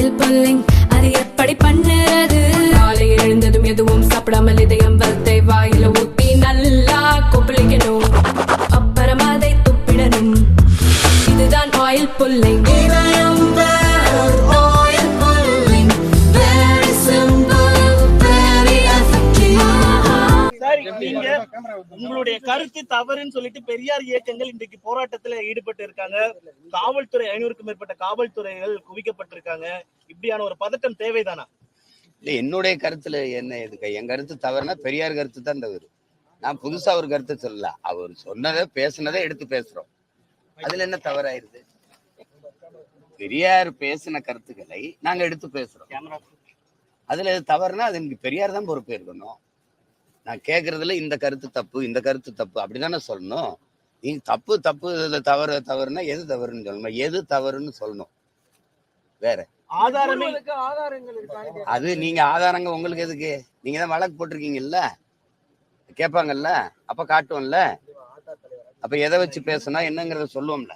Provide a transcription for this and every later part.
Oil pulling அது எப்படி பண்ணுறது? காலையில் எழுந்ததும் எதுவும் சாப்பிடாமல் இதயம் வளத்தை வாயில ஊத்தி நல்லா கொப்பளிக்கணும், அப்புறம் அதை துப்பிடணும். இதுதான் ஆயில் புல்லிங். நீங்க உங்களுடைய கருத்து தவறுன்னு சொல்லிட்டு பெரியார் இயக்கங்கள் இன்றைக்கு போராட்டத்துல ஈடுபட்டு இருக்காங்க. காவல்துறை 500க்கும் மேற்பட்ட காவல்துறைகள் குவிக்கப்பட்டிருக்காங்க. இப்படியான ஒரு பதட்டம் தேவைதானா? இல்ல, என்னுடைய கருத்துல என்ன எதுக்கு? என் கருத்து தவறுனா பெரியார் கருத்து தான் தவறு. நான் புதுசா ஒரு கருத்து சொல்லல. அவர் சொன்னதை பேசுனதை எடுத்து பேசுறோம். அதுல என்ன தவறாயிருது? பெரியார் பேசின கருத்துக்களை நாங்க எடுத்து பேசுறோம். அதுல தவறுனா அது எனக்கு பெரியார் தான் பொறுப்பு இருக்கணும். நான் கேட்கறதுல இந்த கருத்து தப்பு, இந்த கருத்து தப்பு அப்படிதானே சொல்லணும். நீங்க தப்பு தப்பு இதுல தவறு தவறுனா எது தவறுன்னு சொல்லணும், எது தவறுன்னு சொல்லணும். வேற அது நீங்க ஆதாரங்க உங்களுக்கு எதுக்கு? நீங்க தான் வழக்கு போட்டிருக்கீங்கல்ல, கேட்பாங்கல்ல, அப்ப காட்டுவோம்ல. அப்ப எதை வச்சு பேசணும் என்னங்கிறத சொல்லுவோம்ல.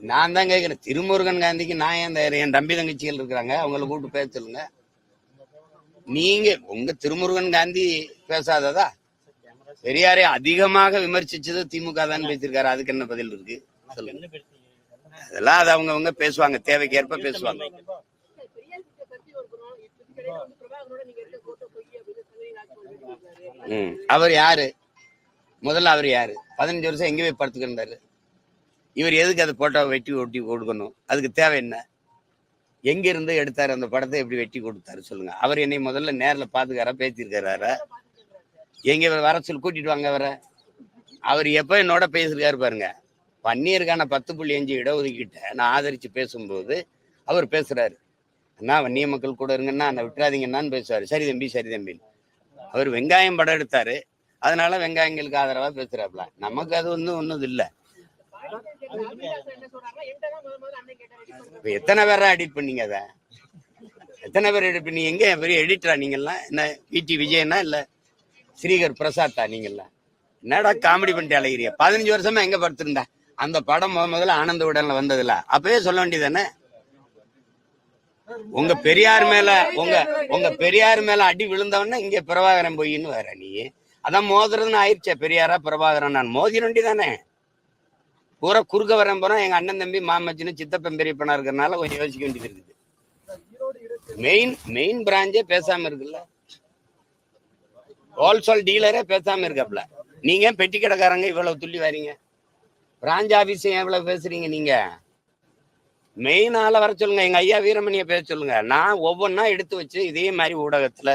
நான் தான் கேட்கிறேன், திருமுருகன் காந்திக்கு நான் என் தம்பி தங்கச்சிகள் இருக்கிறாங்க, அவங்களை கூப்பிட்டு பேச சொல்லுங்க. நீங்க உங்க திருமுருகன் காந்தி பேசாததா? பெரியாரை அதிகமாக விமர்சிச்சது திமுக தான் பேசியிருக்காரு. அதுக்கு என்ன பதில் இருக்கு சொல்லுங்க. அதெல்லாம் அது அவங்க பேசுவாங்க, தேவைக்கேற்ப பேசுவாங்க. அவர் யாரு? முதல்ல அவர் யாரு? 15 வருஷம் எங்க போய் படுத்துக்கிட்டாரு? இவர் எதுக்கு அதை போட்டோ வெட்டி ஒட்டி கொடுக்கணும்? அதுக்கு தேவை என்ன? எங்க இருந்து எடுத்தாரு அந்த படத்தை? எப்படி வெட்டி கொடுத்தாரு சொல்லுங்க. அவர் என்னை முதல்ல நேரில் பாத்துக்காரா, பேசியிருக்காரு? எங்க வர சொல்லி கூட்டிட்டு வாங்க அவரை. அவர் எப்ப என்னோட பேசியிருக்காரு பாருங்க. வன்னியருக்கான 10.5 இடஒதுக்கீட்டை நான் ஆதரிச்சு பேசும்போது அவர் பேசுறாரு, அண்ணா வன்னிய மக்கள் கூட இருங்கன்னா நான் விட்டுறாதீங்கன்னான்னு பேசுவாரு. சரி தம்பி சரி தம்பி. அவர் வெங்காயம் படம் எடுத்தாரு, அதனால வெங்காயங்களுக்கு ஆதரவா பேசுறாப்ல. நமக்கு அது ஒன்றும் இல்லை. எத்தனை பேரா எடிட் பண்ணீங்க? அத எத்தனை பேர் எடிட் பண்ணி? எங்க பெரிய எடிட்டரா நீங்கெல்லாம்? என்ன விடி விஜயனா இல்ல ஸ்ரீகர் பிரசாத்தா நீங்கெல்லாம்? என்னடா காமெடி பண்ணிட்டு அழகிறிய? 15 வருஷமா எங்க படுத்திருந்தா? அந்த படம் முதல்ல ஆனந்த விடன்ல வந்ததுல அப்பவே சொல்ல வேண்டியதானே? உங்க பெரியார் மேல அடி விழுந்தவன இங்க பிரபாகரன் போயின்னு வேற. நீ அதான் மோதுறதுன்னு ஆயிடுச்சே. பெரியாரா பிரபாகரன்? நான் மோதிர வேண்டிதானே. பூரா குறுக்க வரேன் போறோம். எங்க அண்ணன் தம்பி மாமச்சின்னு சித்தப்பன் பெரியப்பனா இருக்கிறதுனால கொஞ்சம் யோசிக்க வேண்டியது இருக்குது. மெயின் பிராஞ்சே பேசாம இருக்குல்ல. ஹோல்சேல் டீலரே பேசாம இருக்காப்ல. நீங்க பெட்டி கடைக்காரங்க இவ்வளவு துள்ளி வரீங்க. பிராஞ்ச் ஆபீஸ் எவ்வளவு பேசுறீங்க? நீங்க மெயின் ஆள வர சொல்லுங்க. எங்க ஐயா வீரமணிய பேச சொல்லுங்க. நான் ஒவ்வொன்னா எடுத்து வச்சு இதே மாதிரி ஊடகத்துல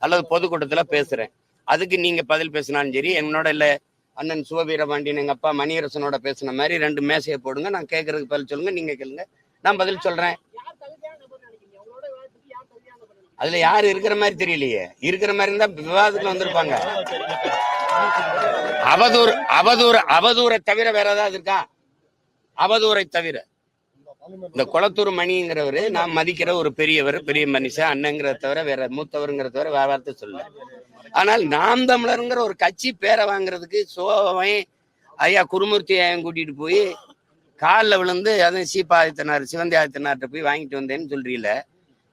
அல்லது பொதுக்கூட்டத்துல பேசுறேன். அதுக்கு நீங்க பதில் பேசினாலும் சரி, என்னோட இல்ல அண்ணன் சிவவீரபாண்டியன் எங்க அப்பா மணியரசனோட பேசின மாதிரி 2 மேசையை போடுங்க. நான் கேட்கறதுக்கு பதில் சொல்லுங்க, நீங்க கேளுங்க, நான் பதில் சொல்றேன். அதுல யாரு இருக்கிற மாதிரி தெரியலையே. இருக்கிற மாதிரி இருந்தா விவாதத்துக்கு வந்திருப்பாங்க. அவதூறை தவிர வேற ஏதாவது இருக்கா? அவதூறை தவிர இந்த குளத்தூர் மணிங்கிறவரு நான் மதிக்கிற ஒரு பெரியவர், பெரிய மனுஷன், அண்ணங்கிறத தவிர வேற மூத்தவருங்கிற தவிர வேற வார்த்தை சொல்ல. ஆனால் நாம் தமிழருங்கிற ஒரு கட்சி பேரை வாங்குறதுக்கு சோவை ஐயா குருமூர்த்தி கூட்டிட்டு போய் காலில் விழுந்து அதுவும் சீப்பாதித்தனார் சிவந்தி ஆதித்தனார்கிட்ட போய் வாங்கிட்டு வந்தேன்னு சொல்றீல.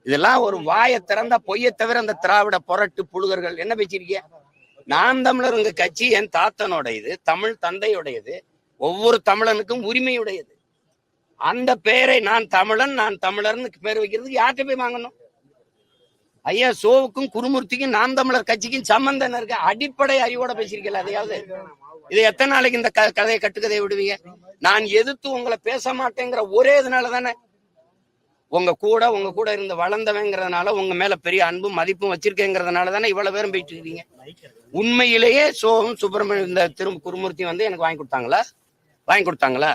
இதெல்லாம் ஒரு வாயை திறந்தா பொய்யை தவிர அந்த திராவிட புரட்டு புழுகர்கள் என்ன பேசிருக்கீங்க? நாம் தமிழர் உங்க கட்சி என் தாத்தனோடையது, தமிழ் தந்தையுடையது, ஒவ்வொரு தமிழனுக்கும் உரிமையுடையது. அந்த பெயரை நான் தமிழர்னு பேர் வைக்கிறதுக்கு யார்கிட்ட போய் வாங்கணும்? ஐயா சோவுக்கும் குருமூர்த்திக்கும் நாம் தமிழர் கட்சிக்கும் சம்பந்தம் இருக்க அடிப்படை அறிவோட பேசியிருக்கல. அதையாவது இது எத்தனை நாளைக்கு இந்த கதையை கட்டுக்கதையை விடுவீங்க? நான் எதிர்த்து உங்களை பேச மாட்டேங்கிற ஒரே இதனால தானே. உங்க கூட இருந்து வளர்ந்தவங்கிறதுனால, உங்க மேல பெரிய அன்பும் மதிப்பும் வச்சிருக்கேங்கிறதுனால தானே இவ்வளவு பேரும் போயிட்டு இருக்கீங்க. உண்மையிலேயே சோகம் சுப்பிரமணியம் இந்த குருமூர்த்தி வந்து எனக்கு வாங்கி கொடுத்தாங்களா?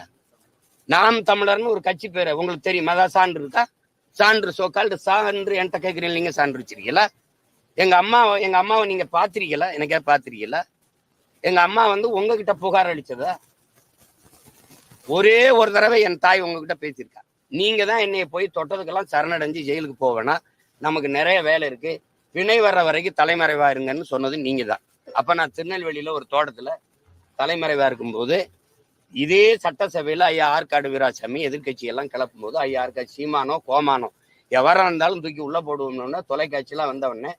நாம் தமிழர்னு ஒரு கட்சி பேரை உங்களுக்கு தெரியும்? அதான் சான்று இருக்கா? சான்று சோக்கால் சான்று என்கிட்ட கேட்குறீங்க. நீங்க சான்று வச்சிருக்கீங்களா? எங்க அம்மாவை நீங்க பாத்திருக்கீங்களா? எனக்கே பாத்திருக்கீங்களா? எங்க அம்மா வந்து உங்ககிட்ட புகார் அளிச்சதா? ஒரே ஒரு தடவை என் தாய் உங்ககிட்ட பேசியிருக்கா. நீங்க தான் என்னைய போய் தொட்டதுக்கெல்லாம் சரணடைஞ்சு ஜெயிலுக்கு போவேனா, நமக்கு நிறைய வேலை இருக்கு, வினை வர்ற வரைக்கும் தலைமறைவா இருங்கன்னு சொன்னது நீங்க தான். அப்ப நான் திருநெல்வேலியில ஒரு தோட்டத்துல தலைமறைவா இருக்கும்போது இதே சட்டசபையில ஐயா ஆற்காடு வீராசாமி எதிர்கட்சி எல்லாம் கிளப்பும் போது ஐயா ஆற்காடு சீமானோ கோமானோ எவரா இருந்தாலும் தூக்கி உள்ள போடுவோம்னு தொலைக்காட்சியெல்லாம் வந்தவொடனே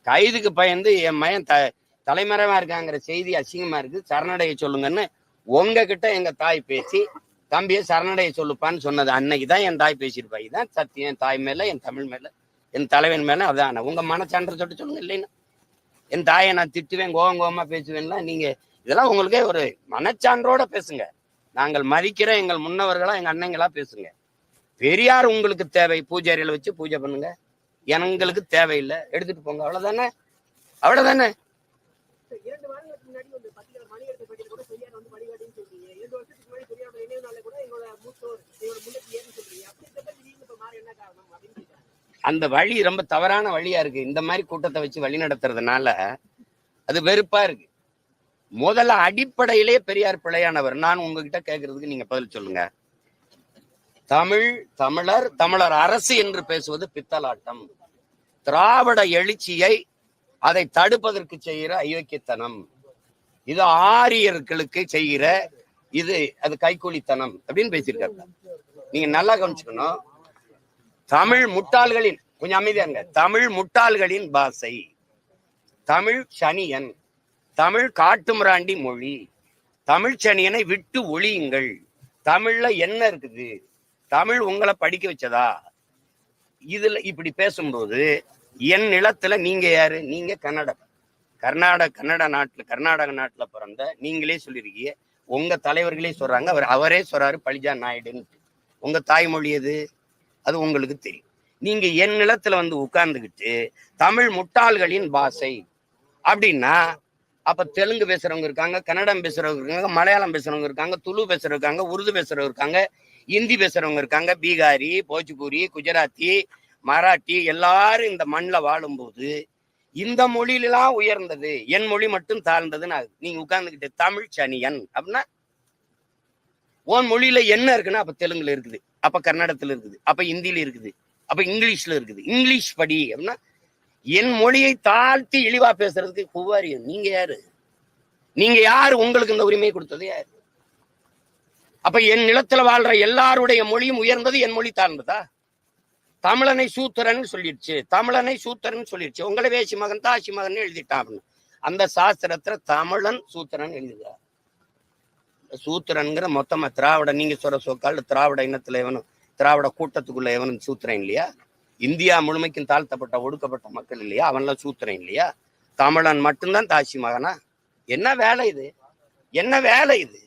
கைதுக்கு பயந்து என் மயன் தலைமறைவா இருக்காங்கிற செய்தி அசிங்கமா இருக்கு, சரணடைய சொல்லுங்கன்னு உங்ககிட்ட எங்க தாய் பேசி தம்பியை சரணடைய சொல்லுப்பான்னு சொன்னது அன்னைக்குதான் என் தாய் பேசியிருப்பா. இதுதான் சத்தியம். என் தாய் மேல, என் தமிழ் மேல, என் தலைவன் மேல அதான். உங்க மனச்சான்ற சொல்லிட்டு சொல்லுங்க. இல்லைன்னா என் தாயை நான் திட்டுவேன், கோவமா பேசுவேன்ல. நீங்க இதெல்லாம் உங்களுக்கே ஒரு மனச்சான்றோட பேசுங்க. நாங்கள் மதிக்கிற எங்கள் முன்னவர்களா எங்க அண்ணங்களா பேசுங்க. பெரியார் உங்களுக்கு தேவை, பூஜை அறையில வச்சு பூஜை பண்ணுங்க. எங்களுக்கு தேவையில்லை, எடுத்துட்டு போங்க. அவ்வளவுதானே, அவ்வளவுதானே. அந்த வழி ரொம்ப தவறான வழியா இருக்கு. இந்த மாதிரி கூட்டத்தை வச்சு வழி நடத்துறதுனால அது வெறுப்பா இருக்கு. முதல்ல அடிப்படையிலே பெரியார் பிழையானவர். நான் உங்ககிட்ட கேட்கறதுக்கு நீங்க பதில் சொல்லுங்க. தமிழர் அரசு என்று பேசுவது பித்தலாட்டம். திராவிட எழுச்சியை அதை தடுப்பதற்கு செய்கிற அயோக்கியத்தனம். இது ஆரியர்களுக்கு செய்கிற அது கைக்கூலித்தனம் அப்படின்னு பேசியிருக்காரு. நீங்க நல்லா கவனிச்சுக்கணும். தமிழ் முட்டாள்களின், கொஞ்சம் அமைதியா இருங்க, தமிழ் முட்டாள்களின் பாஷை, தமிழ் சனியன், தமிழ் காட்டுமிராண்டி மொழி, தமிழ் சனியனை விட்டு ஒழியுங்கள். தமிழ்ல என்ன இருக்குது? தமிழ் உங்களை படிக்க வச்சதா? இதுல இப்படி பேசும்போது என் நிலத்துல நீங்க யாரு? நீங்க கர்நாடக நாட்டுல பிறந்த நீங்களே சொல்லிருக்கீங்க. உங்க தலைவர்களே சொல்றாங்க, அவரே சொல்றாரு பழிஜா நாயுடுன்னு. உங்க தாய்மொழி எது? அது உங்களுக்கு தெரியும். நீங்க என் நிலத்துல வந்து உட்கார்ந்துக்கிட்டு தமிழ் முட்டாள்களின் பாஷை அப்படின்னா, அப்ப தெலுங்கு பேசுறவங்க இருக்காங்க, கன்னடம் பேசுறவங்க இருக்காங்க, மலையாளம் பேசுறவங்க இருக்காங்க, துளு பேசுறவங்க இருக்காங்க, உருது பேசுறவங்க இருக்காங்க, ஹிந்தி பேசுறவங்க இருக்காங்க, பீகாரி, போஜ்பூரி, குஜராத்தி, மராட்டி, எல்லாரும் இந்த மண்ணில் வாழும்போது இந்த மொழியிலாம் உயர்ந்தது, என் மொழி மட்டும் தாழ்ந்ததுன்னு நீங்க உட்கார்ந்துக்கிட்டு தமிழ் சனியன் அப்படின்னா, உன் மொழியில என்ன இருக்குன்னா அப்ப தெலுங்குல இருக்குது, அப்ப கன்னடத்துல இருக்குது, அப்ப ஹிந்தியில இருக்குது, அப்ப இங்கிலீஷ்ல இருக்குது. இங்கிலீஷ் படி அப்படின்னா என் மொழியை தாழ்த்தி இழிவா பேசுறதுக்கு குவாரியம். நீங்க யாரு? நீங்க யாரு? உங்களுக்கு இந்த உரிமையை கொடுத்தது யாரு? அப்ப என் நிலத்துல வாழ்ற எல்லாருடைய மொழியும் உயர்ந்தது, என் மொழி தாழ்ந்ததா? தமிழனை சூத்திரன் சொல்லிடுச்சு, தமிழனை சூத்திரன் சொல்லிடுச்சு. உங்களை வேசி மகன் தாசி மகன் எழுதிட்டான் அப்படின்னு. அந்த சாஸ்திரத்துல தமிழன் சூத்திரன் எழுதுகிறார். சூத்திரன்கிற மொத்தமா திராவிட, நீங்க சொல்ற சொக்கால் திராவிட இனத்துல எவனும், திராவிட கூட்டத்துக்குள்ள எவனும் சூத்திரன் இல்லையா? இந்தியா முழுமைக்கும் தாழ்த்தப்பட்ட ஒடுக்கப்பட்ட மக்கள் இல்லையா? அவன்லாம் சூத்திரன் இல்லையா? தமிழன் மட்டும்தான் தாசி மகனா? என்ன வேலை இது? என்ன வேலை இது?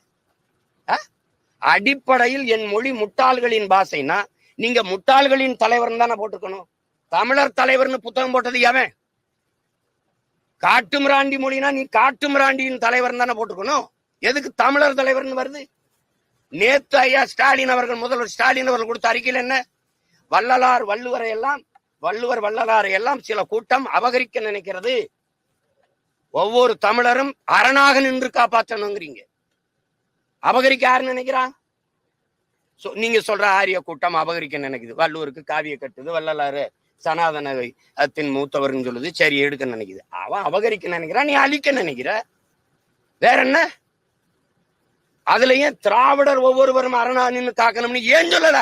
அடிப்படையில் என் மொழி முட்டாள்களின் பாஷைனா நீங்க முட்டாள்களின் தலைவர் தானே போட்டுக்கணும். தமிழர் தலைவர்னு புத்தகம் போட்டது எவன்? காட்டுமிராண்டி மொழினா நீ காட்டுமிராண்டியின் தலைவர் தானே போட்டுக்கணும். எதுக்கு தமிழர் தலைவர்னு வருது? நேத்து ஐயா ஸ்டாலின் அவர்கள், முதல்வர் ஸ்டாலின் அவர்கள் கொடுத்த அறிக்கையில் என்ன? வள்ளுவர் வள்ளலாரை எல்லாம் சில கூட்டம் அபகரிக்க நினைக்கிறது. ஒவ்வொரு தமிழரும் அரணாக நின்று காப்பாற்றணுங்கிறீங்க. அபகரிக்க யாரு நினைக்கிறா? நீங்க சொல்ற ஆரிய கூட்டம் அபகரிக்க நினைக்குது. வள்ளுவருக்கு காவிய கட்டுது, வள்ளலாறு சனாதனத்தின் மூத்தவர்னு சொல்லுது, சரி எடுக்க நினைக்குது. அவன் அபகரிக்க நினைக்கிறான், நீ அழிக்க நினைக்கிற. வேற என்ன? அதுலயும் திராவிடர் ஒவ்வொருவரும் அரணா நின்று காக்கணும்னு ஏன் சொல்லல?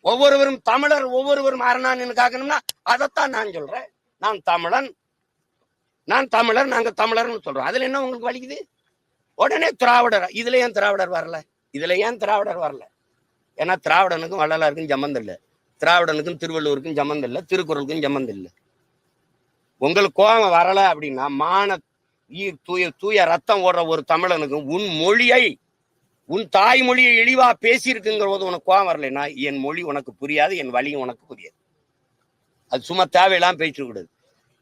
ஒவ்வொருவரும் தமிழர் ஒவ்வொருவரும் அரணா நின்று காக்கணும்னா அதைத்தான் நான் சொல்றேன். நான் தமிழர், நாங்க தமிழர்னு சொல்றோம். அதுல என்ன உங்களுக்கு வலிக்குது? உடனே திராவிடர். இதுல ஏன் திராவிடர் வரல? ஏன்னா திராவிடனுக்கும் வள்ளலாருக்கும் சம்பந்தம் இல்லை, திராவிடனுக்கும் திருவள்ளுவருக்கும் சம்பந்தம் இல்லை, திருக்குறளுக்கும் சம்பந்தம் இல்லை. உங்களுக்கு கோபம் வரல அப்படின்னா, தூய ரத்தம் ஓடுற ஒரு தமிழனுக்கு உன் தாய்மொழியை இழிவா பேசியிருக்குங்கிற போது உனக்கு கோபம் வரலைன்னா, என் மொழி உனக்கு புரியாது, என் வழியும் உனக்கு புரியாது. அது சும்மா தேவையெல்லாம் பேசிட்டு கூடாது.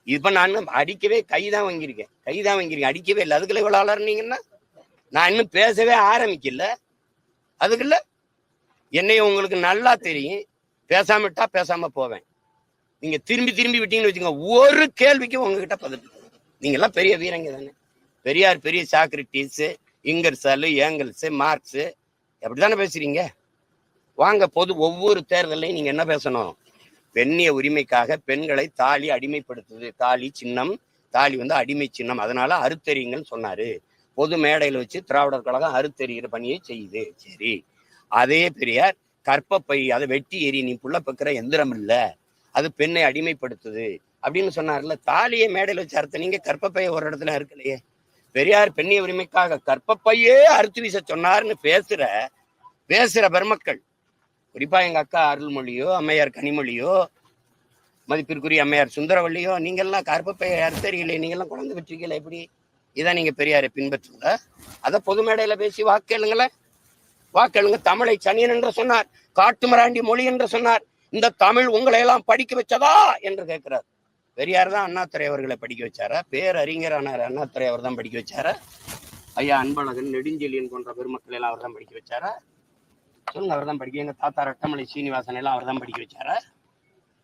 இப்ப நான் அடிக்கவே கைதான் வாங்கியிருக்கேன், அடிக்கவே இல்லை. அதுக்குள்ள இவ்வளவு அலர்னீங்கன்னா நான் இன்னும் பேசவே ஆரம்பிக்கல. அதுக்குள்ள என்னைய உங்களுக்கு நல்லா தெரியும். பேசாமட்டா பேசாம போவேன். நீங்க திரும்பி விட்டீங்கன்னு வச்சுங்க, ஒரு கேள்விக்கு உங்ககிட்ட பதில். நீங்க எல்லாம் பெரிய வீரங்க தானே. பெரியார் பெரிய சாக்ரட்டிஸ், இங்கர்சாலு, ஏங்கல்ஸ், மார்க்ஸ் அப்படித்தானே பேசுறீங்க. வாங்க, ஒவ்வொரு தேர்தலையும் நீங்க என்ன பேசணும்? பெண்ணிய உரிமைக்காக பெண்களை தாலி அடிமைப்படுத்துது. தாலி சின்னம், தாலி அடிமை சின்னம், அதனால அறுத்தறிங்கன்னு சொன்னாரு. பொது மேடையில் வச்சு திராவிடர் கழகம் அறுத்தெறிகிற பணியை செய்யுது. சரி, அதே பெரியார் கற்பப்பை அதை வெட்டி எறி, நீ புள்ள பக்கிற எந்திரம் இல்ல, அது பெண்ணை அடிமைப்படுத்துது அப்படின்னு சொன்னார்ல. தாலியை மேடையில் வச்சு அறுத்த நீங்க கற்பப்பையை ஒரு இடத்துல அறுக்கலையே. பெரியார் பெண்ணிய உரிமைக்காக கற்பப்பையே அறுத்து வீச சொன்னார்னு பேசுற பெருமக்கள், குறிப்பா எங்க அக்கா அருள்மொழியோ, அம்மையார் கனிமொழியோ, மதிப்பிற்குரிய அம்மையார் சுந்தரவள்ளியோ, நீங்கெல்லாம் கற்பப்பையை அறுத்தறியலை, நீங்கெல்லாம் குழந்தை பெற்றிருக்கீங்களா? எப்படி இதான் நீங்க பெரியாரை பின்பற்றுங்க? அதை பொது மேடையில பேசி வாக்கேளுங்களேன், வாக்கேளுங்க. தமிழை சனியன் என்று சொன்னார், காட்டுமிராண்டி மொழி என்று சொன்னார். இந்த தமிழ் உங்களை எல்லாம் படிக்க வச்சதா என்று கேட்கிறார். பெரியார் தான் அண்ணாதுரை அவர்களை படிக்க வச்சாரா? பேரறிஞரானார் அண்ணாதுரை அவர் தான் படிக்க வச்சாரா? ஐயா அன்பழகன், நெடுஞ்செழியன் போன்ற பெருமக்கள் எல்லாம் அவர் தான் படிக்க வச்சாரா? சொல்லுங்க, அவர் தான் படிக்க. எங்க தாத்தா ரட்டமலை சீனிவாசன் எல்லாம் அவர் தான் படிக்க வச்சாரா?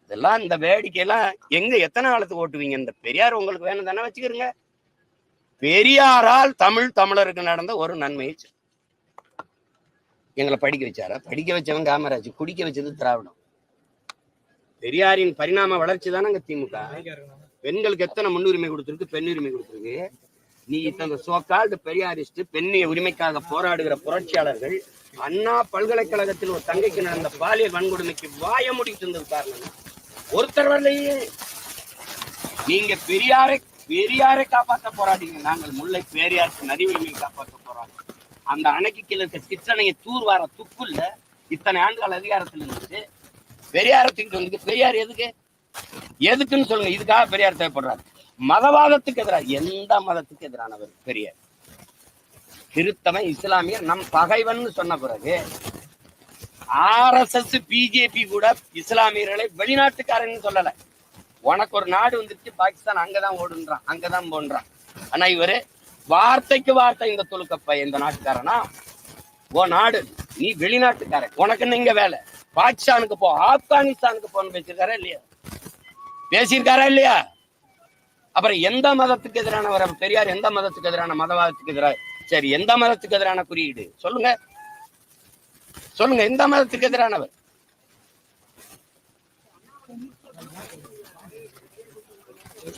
இதெல்லாம் இந்த வேடிக்கையெல்லாம் எங்க எத்தனை காலத்துக்கு ஓட்டுவீங்க? இந்த பெரியார் உங்களுக்கு வேணும் தானே, வச்சுக்கிறீங்க. பெரியாரால் தமிழருக்கு நடந்த ஒரு நன்மையை எங்களை படிக்க வச்சாரா? படிக்க வச்சவன் காமராஜ், குடிக்க வச்சது திராவிடம். பெரியாரின் பரிணாம வளர்ச்சி தானே அங்க திமுக. பெண்களுக்கு எத்தனை முன்னுரிமை கொடுத்துருக்கு, பெண் உரிமை கொடுத்துருக்கு. நீ இந்த சோகால்டு பெரியாரிஸ்ட், பெண்ணிய உரிமைக்காக போராடுகிற புரட்சியாளர்கள் அண்ணா பல்கலைக்கழகத்தில் ஒரு தங்கைக்கு நடந்த பாலியல் வன்கொடுமைக்கு வாய முடித்து இருந்தது காரணம் ஒருத்தர் வரலையே. நீங்க பெரியாரை காப்பாற்ற போராடிங்க, நாங்கள் முல்லை பெரியாருக்கு நதி உரிமையை காப்பாற்ற போராடுறோம். அந்த அணைக்கு கீழே இருக்க சிற்றணையை தூர்வார துப்புல்ல இத்தனை ஆண்டுகள் அதிகாரத்தில் இருந்துச்சு. பெரியாரத்துக்கு வந்து பெரியார் எதுக்குன்னு சொல்லுங்க. இதுக்காக பெரியார் தேவைப்படுறாரு. மதவாதத்துக்கு எதிராக, எந்த மதத்துக்கு எதிரானவர் பெரியார்? கிறிஸ்தவன், இஸ்லாமியர் நம் பகைவன் சொன்ன பிறகு RSS பிஜேபி கூட இஸ்லாமியர்களை வெளிநாட்டுக்காரன்னு சொல்லல. உனக்கு ஒரு நாடு வந்துருச்சு பாகிஸ்தான், அங்கதான் ஓடுன்றான், அங்கதான் போன்றான். ஆனா இவரு வார்த்தைக்கு வார்த்தை இந்த துலுக்கப்ப இந்த நாட்டுக்காரனா? ஓ நாடு, நீ வெளிநாட்டுக்காரன், உனக்கு இங்க வேலை, பாகிஸ்தானுக்கு போ, ஆப்கானிஸ்தானுக்கு போன்னு பேசியிருக்காரா இல்லையா? அப்புறம் எந்த மதத்துக்கு எதிரானவர் பெரியார்? எந்த மதத்துக்கு எதிரான? மதவாதத்துக்கு எதிராக. சரி, எந்த மதத்துக்கு எதிரான குறியீடு சொல்லுங்க, சொல்லுங்க. எந்த மதத்துக்கு எதிரானவர்?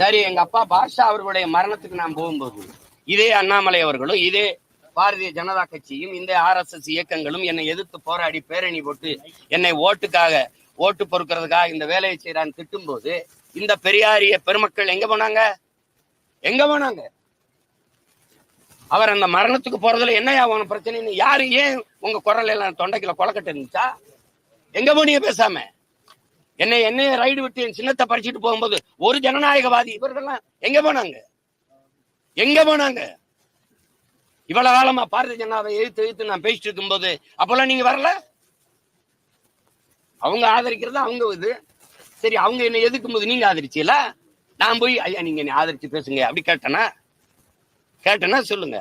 சரி, எங்க அப்பா பாஷா அவர்களுடைய மரணத்துக்கு நான் போகும்போது இதே அண்ணாமலை அவர்களும் இதே பாரதிய ஜனதா கட்சியும் இந்த RSS இயக்கங்களும் என்னை எதிர்த்து போராடி பேரணி போட்டு என்னை ஓட்டு பொறுக்கிறதுக்காக இந்த வேலையை செய்யறான்னு திட்டும் போது இந்த பெரியாரிய பெருமக்கள் எங்க போனாங்க? அவர் அந்த மரணத்துக்கு போறதுல என்னையா உன பிரச்சனை? யாரு ஏன் உங்க குரல் எல்லாம் தொண்டைக்குள்ள கொலக்கட்டு இருந்துச்சா? எங்க போனீங்க பேசாம? என்னைய ரைடு விட்டு என் சின்னத்தை பறிச்சுட்டு போகும்போது ஒரு ஜனநாயகவாதி இவர்கள்லாம் எங்க போனாங்க? இவ்வளவு காலமா பாரதிய ஜனதாவை எதிர்த்து நான் பேசிட்டு இருக்கும் போது அப்பெல்லாம் நீங்க வரல. அவங்க ஆதரிக்கிறதா அவங்க இது. சரி, அவங்க என்ன எதிர்க்கும் போது நீங்க ஆதரிச்சீல, நான் போய் ஐயா நீங்க என்ன ஆதரிச்சு பேசுங்க அப்படி கேட்டேன்னா சொல்லுங்க.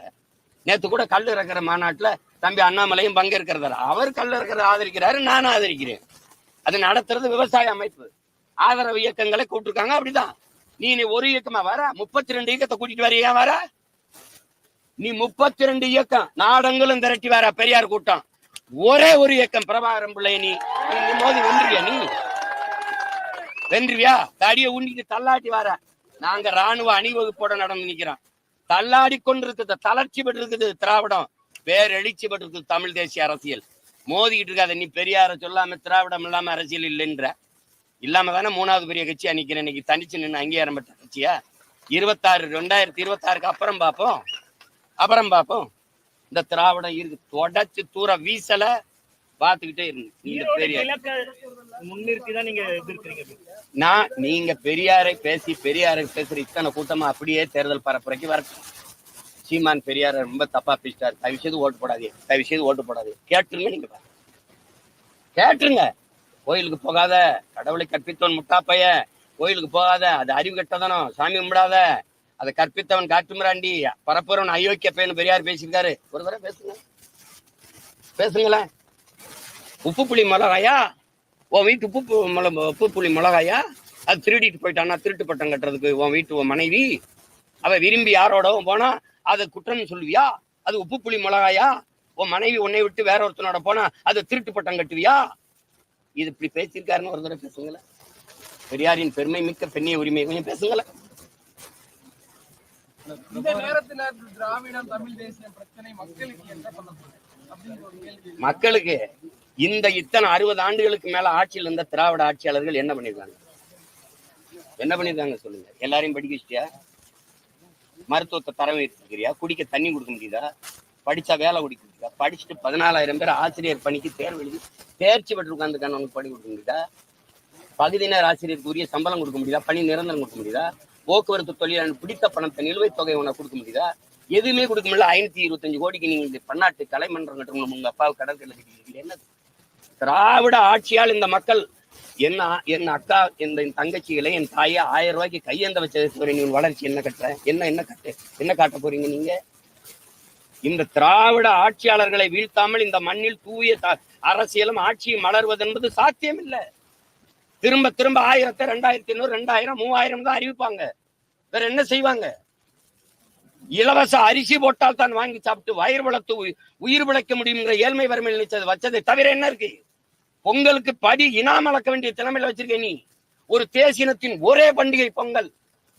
நேத்து கூட கல் இறக்குற மாநாட்டுல தம்பி அண்ணாமலையும் பங்கேற்கிறதால அவர் கல் இறக்கிறத ஆதரிக்கிறாரு, நானும் ஆதரிக்கிறேன். அது நடத்துறது விவசாய அமைப்பு, ஆதரவு இயக்கங்களை கூப்பிட்டுருக்காங்க. அப்படிதான் நீ ஒரு இயக்கமா வர, 32 இயக்கத்தை கூட்டிட்டு வர. வர நீ 32 இயக்கம் நாடங்களும் திரட்டி வர பெரியார் கூட்டம். ஒரே ஒரு இயக்கம் பிரபாகரன் பிள்ளை நீ மோதி வென்றுவியா? தடியை உண்டிட்டு தள்ளாட்டி வர. நாங்க ராணுவ அணிவகுப்போட நடந்து நிக்கிறோம். தள்ளாடி கொண்டிருக்குது, தளர்ச்சி பெற்று இருக்குது திராவிடம், பேரெழுச்சி பெற்று இருக்குது தமிழ் தேசிய அரசியல். மோதிக்கிட்டு இருக்காத. நீ பெரியார சொல்லாம திராவிடம் இல்லாம அரசியல் இல்லைன்ற இல்லாம தானே 3வது பெரிய கட்சியா நிக்கிறேன். இன்னைக்கு தனிச்சு நின்று அங்கீகாரம் பெற்ற கட்சியா? 2026க்கு அப்புறம் பார்ப்போம். இந்த திராவிடம் இருக்கு, தொடச்சு தூர வீசல பாத்துக்கிட்டே இருக்கு. நீங்க பெரியாரை பேசுற இத்தனை கூட்டமா அப்படியே தேர்தல் பரப்புரைக்கு வரட்டும். சீமான் பெரியார ரொம்ப தப்பா பேசிட்டாரு, தயவு செய்து ஓட்டு போடாது. கேட்டுருங்க, நீங்க கேட்டுருங்க. கோயிலுக்கு போகாத, கடவுளை கற்பித்தவன் முட்டாப்பைய, கோயிலுக்கு போகாத, அது அறிவு கெட்டதானோ, சாமி கும்பிடாத, அதை கற்பித்தவன் காட்டுமிராண்டி, பரப்புறவன் அயோக்கிய பையன் பெரியார் பேசியிருக்காரு. ஒரு தடவை பேசுங்களேன். உப்பு புளி மிளகாயா, உன் வீட்டு உப்பு புளி மிளகாயா, அது திருடிட்டு போயிட்டான்னா திருட்டு பட்டம் கட்டுறதுக்கு உன் வீட்டு உன் மனைவி அவ விரும்பி யாரோடவும் போனா அதை குற்றம்னு சொல்லுவியா? அது உப்பு புளி மிளகாயா? உன் மனைவி உன்னை விட்டு வேற ஒருத்தனோட போனா அது திருட்டு பட்டம் கட்டுவியா? இது இப்படி பேசியிருக்காருன்னு ஒரு தடவை பேசுங்களேன். பெரியாரின் பெருமை மிக்க பெண்ணிய உரிமை கொஞ்சம் பேசுங்களேன். இந்த நேரத்துல திராவிடம் தமிழ் தேசிய பிரச்சனை மக்களுக்கு என்ன பண்ண போகுது அப்படிங்கிற ஒரு கேள்வி. மக்களுக்கு இந்த இத்தனை 60 ஆண்டுகளுக்கு மேல ஆட்சியில் இருந்த திராவிட ஆட்சியாளர்கள் என்ன பண்ணிருக்காங்க? என்ன பண்ணிருக்காங்க சொல்லுங்க. எல்லாரையும் படிக்க வச்சிட்டியா? மருத்துவத்தை தரம் வைத்திருக்கிறியா? குடிக்க தண்ணி கொடுக்க முடியுதா? படிச்சா வேலை கொடுக்க முடியுதா? படிச்சுட்டு 14,000 பேர் ஆசிரியர் பணிக்கு தேர்வு எழுதி தேர்ச்சி பெற்று உட்காந்துருக்கான உனக்கு பணி கொடுக்க முடியுதா? பகுதி நேர ஆசிரியருக்கு உரிய சம்பளம் கொடுக்க முடியுதா? பணி நிரந்தரம் கொடுக்க முடியுதா? போக்குவரத்து தொழிலாளர் பிடித்த பணத்தை நிலுவைத் தொகை உனக்கு கொடுக்க முடியுதா? எதுவுமே கொடுக்க முடியல. 525 கோடிக்கு நீங்க இந்த பன்னாட்டு கலைமன்றம் கட்டணும். உங்க அப்பாவுக்கு கடற்கரை கட்டிக்கிறீங்க. என்ன திராவிட ஆட்சியால் இந்த மக்கள் என் அக்கா என் தங்கச்சிகளை என் தாயை 1000 ரூபாய்க்கு கையேந்த வச்சது நீங்க வளர்ச்சி என்ன கட்ட என்ன காட்ட போறீங்க நீங்க? இந்த திராவிட ஆட்சியாளர்களை வீழ்த்தாமல் இந்த மண்ணில் தூய அரசியலும் ஆட்சியும் மலர்வது என்பது சாத்தியம் இல்லை. திரும்ப 1000, 2500, 2000, 3000 தான் அறிவிப்பாங்க. வேற என்ன செய்வாங்க? இலவச அரிசி போட்டால் தான் வாங்கி சாப்பிட்டு வயிறு வளர்த்து உயிர் பிழைக்க முடியுங்கிற ஏழ்மை வறுமை நினைச்சது வச்சதை தவிர என்ன இருக்கு? பொங்கலுக்கு படி இனாம் அளக்க வேண்டிய திறமையில வச்சிருக்க நீ. ஒரு தேசினத்தின் ஒரே பண்டிகை பொங்கல்.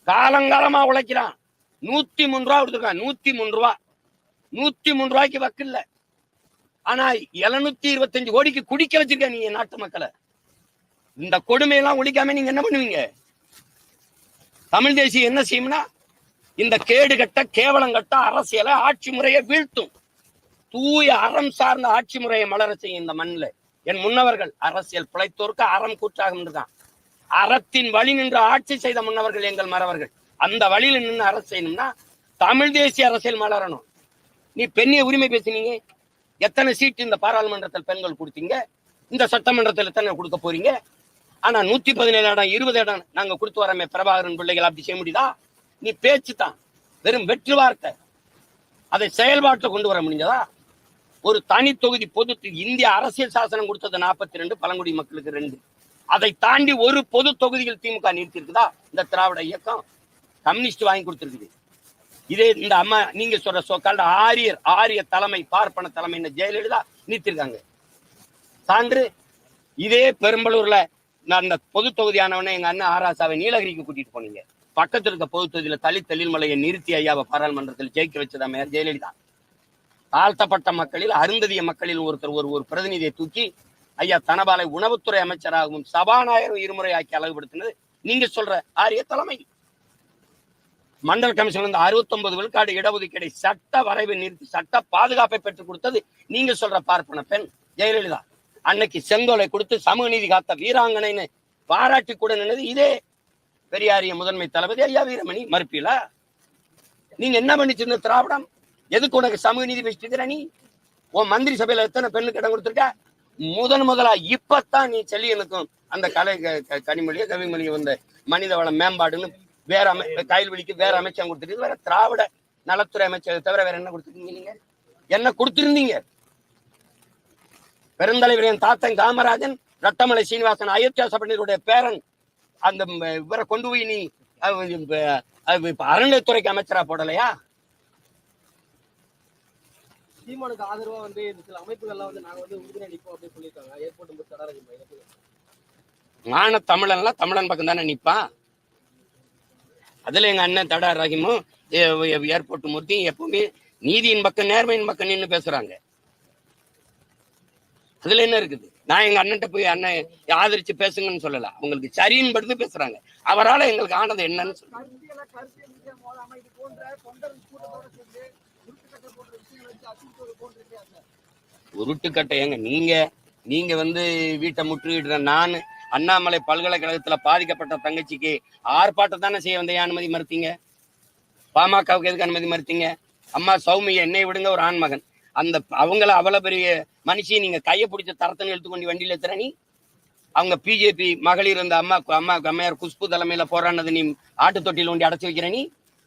காலங்காலமா உழைக்கிறான். 103 ரூபா கொடுத்துருக்கான். 103 ரூபா. 103 ரூபாய்க்கு வக்கில்ல. ஆனா 725 கோடிக்கு குடிக்க வச்சிருக்க நீ நாட்டு மக்களை. இந்த கொடுமையெல்லாம் ஒழிக்காம நீங்க என்ன பண்ணுவீங்க? தமிழ் தேசியம் என்ன செய்யும்னா இந்த கேடு கட்ட கேவலம் கட்ட அரசியலை ஆட்சி முறையை வீழ்த்தும். தூய அறம் சார்ந்த ஆட்சி முறையை மலர செய்யும் இந்த மண்ணில். என் முன்னவர்கள் அரசியல் பிழைத்தோருக்கு அறம் கூற்றாகும் என்றுதான். அறத்தின் வழி நின்று ஆட்சி செய்த முன்னவர்கள் எங்கள் மறவர்கள். அந்த வழியில் நின்று அரசு செய்யணும்னா தமிழ் தேசிய அரசியல் மலரணும். நீ பெண்ணிய உரிமை பேசினீங்க. எத்தனை சீட்டு இந்த பாராளுமன்றத்தில் பெண்கள் கொடுத்தீங்க? இந்த சட்டமன்றத்தில் எத்தனை கொடுக்க போறீங்க? ஆனா 117 இடம் 20 இடம் நாங்க கொடுத்து வரமே பிரபாகரன் பிள்ளைகள் அப்படி செய்ய முடியுதா? நீ பேச்சு தான், வெறும் வெற்று வார்த்தை. அதை செயல்பாட்டில் கொண்டு வர முடிஞ்சதா? ஒரு தனி தொகுதி பொது இந்திய அரசியல் சாசனம் கொடுத்தது 42, பழங்குடி மக்களுக்கு 2. அதை தாண்டி ஒரு பொது தொகுதியில் திமுக நிறுத்திருக்குதா? இந்த திராவிட இயக்கம் கம்யூனிஸ்ட் வாங்கி கொடுத்திருக்குது. இதே இந்த அம்மா நீங்க சொல்ற சோக்கால் ஆரிய தலைமை பார்ப்பன தலைமை ஜெயலலிதா நிறுத்திருக்காங்க. சான்று இதே பெரும்பலூர்ல நான் அந்த பொது தொகுதியானவனே எங்க அண்ணன் ஆராசாவை நீலகிரிக்கு கூட்டிட்டு போனீங்க. பக்கத்தில் இருக்க பொது தொகுதியில தலிமலையை நிறுத்தி ஐயாவை பாராளுமன்றத்தில் ஜெயிக்க வச்சதா மேயர் ஜெயலலிதா. தாழ்த்தப்பட்ட மக்களில் அருந்ததிய மக்களில் ஒரு பிரதிநிதியை தூக்கி ஐயா தனபாலை உணவுத்துறை அமைச்சராகவும் சபாநாயகர் இருமுறை ஆக்கி அழகுபடுத்தினது நீங்க சொல்ற ஆரிய தலைமை. மண்டல் கமிஷன் வந்து 69 விழுக்காடு இடஒதுக்கீடை சட்ட வரைவை நிறுத்தி சட்ட பாதுகாப்பை பெற்றுக் கொடுத்தது நீங்க சொல்ற பார்ப்பன பெண் ஜெயலலிதா. அன்னைக்கு செங்கோலை கொடுத்து சமூக நீதி காத்த வீராங்கனைன்னு பாராட்டி கூட நின்னது இதே பெரியாரிய முதன்மை தளபதி ஐயா வீரமணி. மறுப்பீலா? நீங்க என்ன பண்ணிச்சிருந்த திராவிடம்? எதுக்கு உனக்கு சமூக நீதி பேசிட்டு நீ? உன் மந்திரி சபையில எத்தனை பெண்ணுக்கு இடம் கொடுத்துருக்க? முதலா இப்பத்தான் நீ செல்லியனுக்கும் அந்த கலை கனிமொழியோ கவிமொழியோ வந்த மனித வள மேம்பாடுன்னு வேற கைல்வெளிக்கு வேற அமைச்சகம் கொடுத்துருக்கு. வேற திராவிட நலத்துறை அமைச்சரை தவிர வேற என்ன கொடுத்துருக்கீங்க? நீங்க என்ன கொடுத்திருந்தீங்க? பெருந்தலைவர் என் தாத்தன் காமராஜன், ரட்டமலை சீனிவாசன், அயோத்தியா சபையினருடைய பேரன். அந்த இவரை கொண்டு போய் நீ அறநிலையத்துறைக்கு அமைச்சரா போடலையா? சீமானுக்கு ஆதரவா வந்து சில அமைப்புகள்லாம் வந்து நாங்க வந்து உறுதுணை நிற்போம் அப்படின்னு சொல்லியிருக்காங்க. ஏற்பட்டு மான தமிழன்லாம் தமிழன் பக்கம் தானே நிற்பான். அதுல எங்க அண்ணன் தடா ரஹீமும் ஏர்போர்ட் மூர்த்தியும் எப்பவுமே நீதியின் பக்கம் நேர்மையின் பக்கம் நின்று பேசுறாங்க. அதுல என்ன இருக்குது? நான் எங்க அண்ணன்ட்ட போய் அண்ணன் ஆதரிச்சு பேசுங்கன்னு சொல்லல. அவங்களுக்கு சரின்னு படுத்து பேசுறாங்க. அவரால் எங்களுக்கு ஆனது என்னன்னு சொல்லுங்க. உருட்டுக்கட்டை ஏங்க நீங்க வந்து வீட்டை முற்றுகிடுற நான் அண்ணாமலை பல்கலைக்கழகத்துல பாதிக்கப்பட்ட தங்கச்சிக்கு ஆர்ப்பாட்டம் தானே செய்ய வந்த அனுமதி மறுத்தீங்க? பாமகவுக்கு எதுக்கு அனுமதி மறுத்தீங்க? அம்மா சௌமிய என்னை விடுங்க, ஒரு ஆண்மகன். அந்த அவங்கள அவ்வளவு பெரிய மனுஷியை நீங்க கையை பிடிச்ச தரத்தனை எடுத்துக்கொண்டு வண்டியில எத்துற நீ. அவங்க பிஜேபி மகளிர் இருந்த அம்மையார் குஷ்பு தலைமையில போராடினது நீ ஆட்டு தொட்டியில் ஒண்டி அடைச்சு வைக்கிற நீ.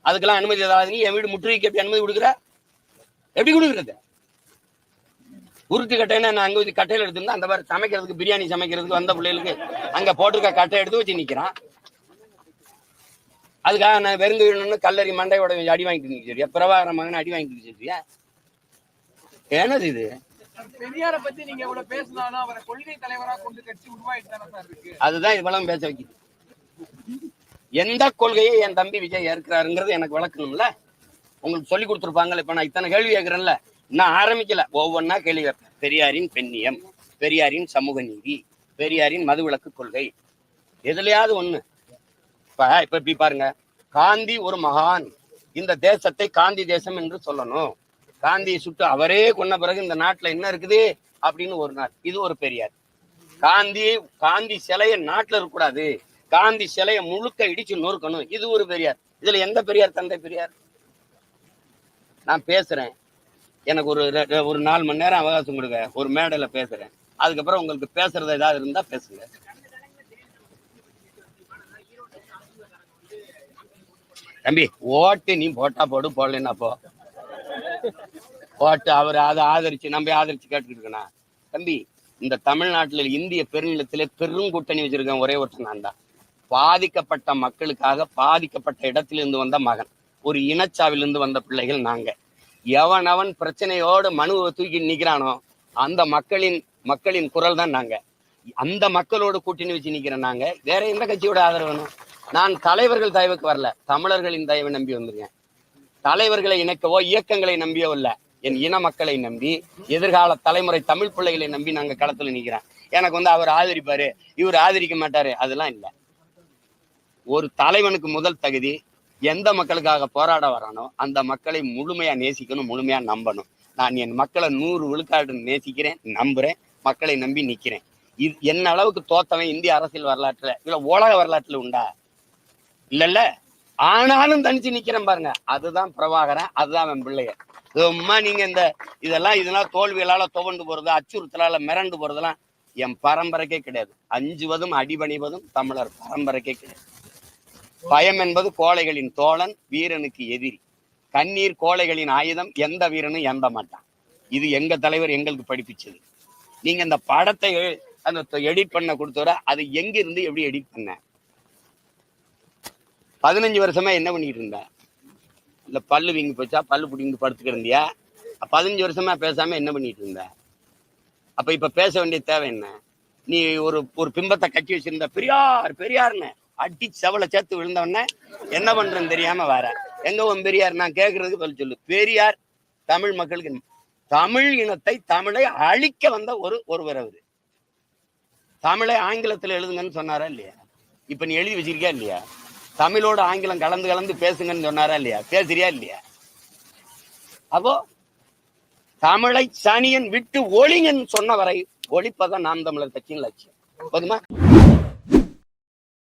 அதுக்கெல்லாம் அனுமதி ஏதாவது? நீ என் வீடு முற்றுகைக்கு எப்படி அனுமதி கொடுக்குற? எப்படி கொடுக்குறது? உருட்டு கட்டைன்னா நான் அங்க கட்டையில எடுத்துருந்தா அந்த மாதிரி சமைக்கிறதுக்கு பிரியாணி சமைக்கிறதுக்கு வந்த பிள்ளைகளுக்கு அங்க போட்டிருக்க கட்டை எடுத்து வச்சு நிக்கிறான். அதுக்காக நான் வெறுங்க வீடணும்னு கல்லறி மண்டையோட அடி வாங்கிட்டு சரியா? பிரபாகர மகன் அடி வாங்கிட்டு சரியா? என்னது இது? பெரியாரை பத்தி நீங்க இவ்வளவு பேசினாலும் அவரை கொள்கை தலைவரா கொண்டு கட்சி உருவாயிட்டு அதுதான் இவ்வளவு பேச வைக்குது. எந்த கொள்கையை என் தம்பி விஜய் ஏற்கிறாருங்கிறது எனக்கு விளக்கணும்ல. உங்களுக்கு சொல்லி கொடுத்துருப்பாங்கல்ல. இப்ப நான் இத்தனை கேள்வி கேட்கிறேன்ல, நான் ஆரம்பிக்கல, ஒவ்வொன்னா கேள்வி வைப்பேன். பெரியாரின் பெண்ணியம், பெரியாரின் சமூக நீதி, பெரியாரின் மதுவிலக்கு கொள்கை, எதுலையாவது ஒண்ணு. இப்ப இப்படி பாருங்க, காந்தி ஒரு மகான், இந்த தேசத்தை காந்தி தேசம் என்று சொல்லணும். காந்தியை சுட்டு அவரே கொன்ன பிறகு இந்த நாட்டுல என்ன இருக்குது அப்படின்னு ஒரு நாள், இது ஒரு பெரியார். காந்தி சிலைய நாட்டுல இருக்கக்கூடாது, காந்தி சிலைய முழுக்க இடிச்சு நொறுக்கணும், இது ஒரு பெரியார். இதுல எந்த பெரியார் தந்தை பெரியார்? நான் பேசுறேன், எனக்கு ஒரு 4 மணி நேரம் அவகாசம் கொடுங்க, ஒரு மேடையில பேசுறேன், அதுக்கப்புறம் உங்களுக்கு பேசுறது ஏதாவது இருந்தா பேசுங்க. தம்பி, ஓட்டு நீ போட்டா போடு, போடலன்னா போ. ஓட்டு அவர் அதை ஆதரிச்சு நம்ம ஆதரிச்சு கேட்டுக்கிட்டு இருக்கனா? தம்பி, இந்த தமிழ்நாட்டில் இந்திய பெருநிலத்திலே பெரும் கூட்டணி வச்சிருக்கேன் ஒரே ஒருத்தன் நான் தான். பாதிக்கப்பட்ட மக்களுக்காக பாதிக்கப்பட்ட இடத்திலிருந்து வந்த மகன், ஒரு இனச்சாவிலிருந்து வந்த பிள்ளைகள் நாங்க. எவனவன் பிரச்சனையோடு மனுவை தூக்கி நிக்கிறானோ அந்த மக்களின் குரல் தான் நாங்க. அந்த மக்களோடு கூட்டணி வச்சு நிக்கிறேன் நாங்க. வேற எந்த கட்சியோட ஆதரவு வேணும்? நான் தலைவர்கள் தயவுக்கு வரல, தமிழர்களின் தயவை நம்பி வந்திருக்கேன். தலைவர்களை இணைக்கவோ இயக்கங்களை நம்பியோ இல்ல, என் இன மக்களை நம்பி, எதிர்கால தலைமுறை தமிழ் பிள்ளைகளை நம்பி நாங்க களத்துல நிக்கிறேன். எனக்கு அவர் ஆதரிப்பாரு, இவர் ஆதரிக்க மாட்டாரு, அதெல்லாம் இல்லை. ஒரு தலைவனுக்கு முதல் தகுதி, எந்த மக்களுக்காக போராட வரானோ அந்த மக்களை முழுமையா நேசிக்கணும், முழுமையா நம்பணும். நான் என் மக்களை 100 விழுக்காடு நேசிக்கிறேன், நம்புறேன், மக்களை நம்பி நிக்கிறேன். இது என்ன அளவுக்கு தோத்தவன் இந்திய அரசியல் வரலாற்றுல இல்ல உலக வரலாற்றுல உண்டா? இல்ல. ஆனாலும் தனிச்சு நிக்கிறேன் பாருங்க, அதுதான் பிரபாகரன், அதுதான் என் பிள்ளைய. சும்மா நீங்க இதெல்லாம் தோல்விகளால துவண்டு போறது, அச்சுறுத்தலால மிரண்டு போறதெல்லாம் என் பரம்பரைக்கே கிடையாது. அஞ்சுவதும் அடிபணிவதும் தமிழர் பரம்பரைக்கே கிடையாது. பயம் என்பது கோழைகளின் தோழன், வீரனுக்கு எதிரி. கண்ணீர் கோழைகளின் ஆயுதம், எந்த வீரனும் எந்த மாட்டான். இது எங்க தலைவர் எங்களுக்கு படிப்பிச்சது. நீங்க இந்த படத்தை எடிட் பண்ண கொடுத்தவரை அது எங்க இருந்து எப்படி எடிட் பண்ண? 15 வருஷமா என்ன பண்ணிட்டு இருந்த? இல்ல பல்லு வீங்கி போச்சா, பல்லு பிடிங்கி படுத்துக்கிட்டு இருந்தியா? 15 வருஷமா பேசாம என்ன பண்ணிட்டு இருந்த? அப்ப இப்ப பேச வேண்டிய தேவை என்ன? நீ ஒரு பிம்பத்தை கட்டி வச்சிருந்த, பெரியார் பெரியார்னு அடி செவலை சேர்த்து விழுந்தவன என்ன பண்றேன்னு தெரியாம வர. எங்க உன் பெரியார்? நான் கேட்கறதுக்கு பதில் சொல்லு. பெரியார் தமிழ் மக்களுக்கு, தமிழ் இனத்தை, தமிழை அழிக்க வந்த ஒருவர் அவரு. தமிழை ஆங்கிலத்துல எழுதுங்கன்னு சொன்னாரா இல்லையா? இப்ப நீ எழுதி வச்சிருக்கியா இல்லையா? தமிழோட ஆங்கிலம் கலந்து பேசுங்கன்னு சொன்னாரா இல்லையா? பேசுறியா இல்லையா? அப்போ தமிழை சனியன் விட்டு ஒழிங்கன்னு சொன்ன வரை ஒழிப்பதான் நாம் தமிழர் கட்சியின் லட்சியம். போதுமா?